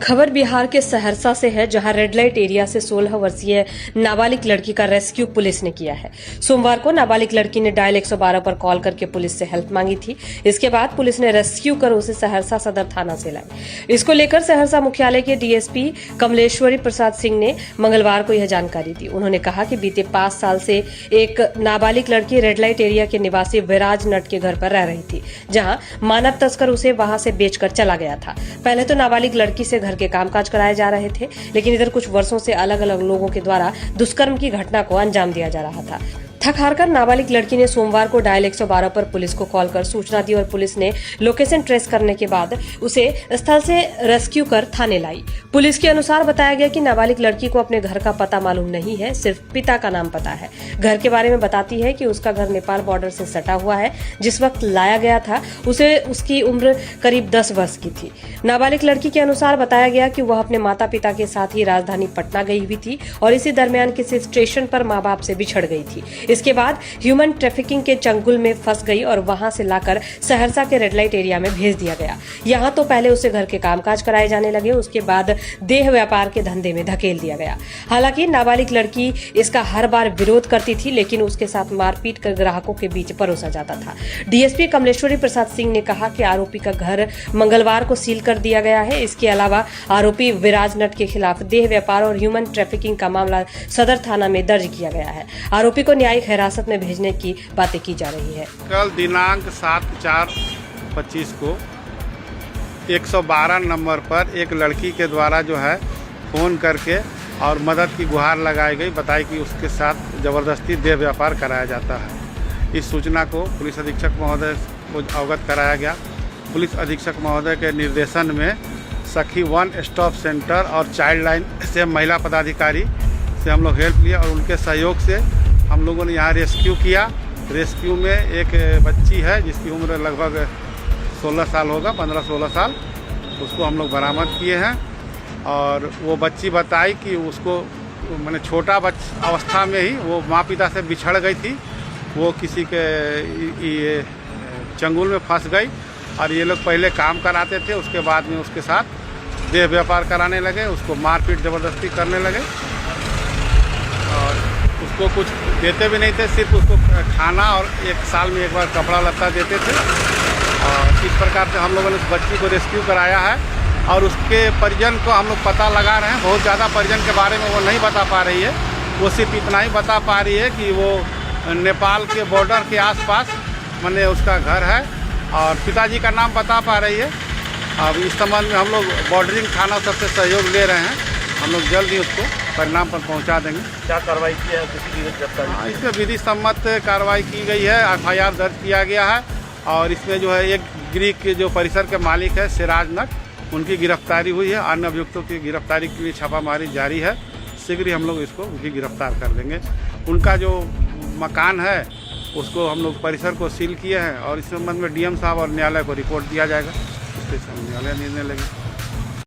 खबर बिहार के सहरसा से है, जहां रेड लाइट एरिया से 16 वर्षीय नाबालिग लड़की का रेस्क्यू पुलिस ने किया है। सोमवार को नाबालिग लड़की ने डायल 112 पर कॉल करके पुलिस से हेल्प मांगी थी। इसके बाद पुलिस ने रेस्क्यू कर उसे सहरसा सदर थाना से लाई। इसको लेकर सहरसा मुख्यालय के डीएसपी कमलेश्वरी प्रसाद सिंह ने मंगलवार को यह जानकारी दी। उन्होंने कहा कि बीते 5 साल से एक नाबालिग लड़की रेड लाइट एरिया के निवासी विराज नट के घर पर रह रही थी, जहां मानव तस्कर उसे वहां से बेचकर चला गया था। पहले तो नाबालिग लड़की से घर के कामकाज कराए जा रहे थे, लेकिन इधर कुछ वर्षों से अलग अलग लोगों के द्वारा दुष्कर्म की घटना को अंजाम दिया जा रहा था। थक हारकर नाबालिग लड़की ने सोमवार को डायल 112 पर पुलिस को कॉल कर सूचना दी और पुलिस ने लोकेशन ट्रेस करने के बाद उसे स्थल से रेस्क्यू कर थाने लाई। पुलिस के अनुसार बताया गया कि नाबालिग लड़की को अपने घर का पता मालूम नहीं है, सिर्फ पिता का नाम पता है। घर के बारे में बताती है कि उसका घर नेपाल बॉर्डर से सटा हुआ है। जिस वक्त लाया गया था उसकी उम्र करीब 10 वर्ष की थी। नाबालिग लड़की के अनुसार बताया गया कि वह अपने माता पिता के साथ ही राजधानी पटना गई हुई थी और इसी दरमियान किसी स्टेशन पर माँ बाप से बिछड़ गई थी। इसके बाद ह्यूमन ट्रैफिकिंग के चंगुल में फंस गई और वहां से लाकर सहरसा के रेड लाइट एरिया में भेज दिया गया। यहां तो पहले उसे घर के कामकाज कराए जाने लगे, उसके बाद देह व्यापार के धंधे में धकेल दिया गया। हालांकि नाबालिग लड़की इसका हर बार विरोध करती थी, लेकिन उसके साथ मारपीट कर ग्राहकों के बीच परोसा जाता था। डीएसपी कमलेश्वरी प्रसाद सिंह ने कहा कि आरोपी का घर मंगलवार को सील कर दिया गया है। इसके अलावा आरोपी विराज नट के खिलाफ देह व्यापार और ह्यूमन ट्रैफिकिंग का मामला सदर थाना में दर्ज किया गया है। आरोपी को न्यायिक हिरासत में भेजने की बातें की जा रही है। कल दिनांक 7/4/25 को 112 नंबर पर एक लड़की के द्वारा जो है फोन करके और मदद की गुहार लगाई गई, बताई कि उसके साथ जबरदस्ती देह व्यापार कराया जाता है। इस सूचना को पुलिस अधीक्षक महोदय को अवगत कराया गया। पुलिस अधीक्षक महोदय के निर्देशन में सखी वन स्टॉप सेंटर और चाइल्ड लाइन से महिला पदाधिकारी से हम लोग हेल्प लिया और उनके सहयोग से हम लोगों ने यहाँ रेस्क्यू किया। रेस्क्यू में एक बच्ची है जिसकी उम्र लगभग 16 साल होगा, 15-16 साल। उसको हम लोग बरामद किए हैं और वो बच्ची बताई कि उसको मैंने छोटा अवस्था में ही वो माँ पिता से बिछड़ गई थी। वो किसी के ये चंगुल में फंस गई और ये लोग पहले काम कराते थे, उसके बाद में उसके साथ देह व्यापार कराने लगे, उसको मारपीट ज़बरदस्ती करने लगे और उसको कुछ देते भी नहीं थे, सिर्फ उसको खाना और 1 साल में एक बार कपड़ा लत्ता देते थे। और इस प्रकार से हम लोगों ने उस बच्ची को रेस्क्यू कराया है और उसके परिजन को हम लोग पता लगा रहे हैं। बहुत ज़्यादा परिजन के बारे में वो नहीं बता पा रही है, वो सिर्फ इतना ही बता पा रही है कि वो नेपाल के बॉर्डर के आसपास मैंने उसका घर है और पिताजी का नाम बता पा रही है। अब इस संबंध में हम लोग बॉर्डरिंग थाना सबसे सहयोग ले रहे हैं। हम लोग जल्द ही उसको परिणाम पर पहुंचा देंगे। क्या कार्रवाई की है? किसी की गिरफ्तारी? हाँ, इसमें विधि सम्मत कार्रवाई की गई है, FIR दर्ज किया गया है और इसमें जो है एक गृह के जो परिसर के मालिक है सिराज नट, उनकी गिरफ्तारी हुई है। अन्य अभियुक्तों की गिरफ्तारी के लिए छापामारी जारी है। शीघ्र ही हम लोग इसको भी गिरफ्तार कर देंगे। उनका जो मकान है उसको हम लोग परिसर को सील किए हैं और इस संबंध में DM साहब और न्यायालय को रिपोर्ट दिया जाएगा। उसके न्यायालय निर्णय लेंगे।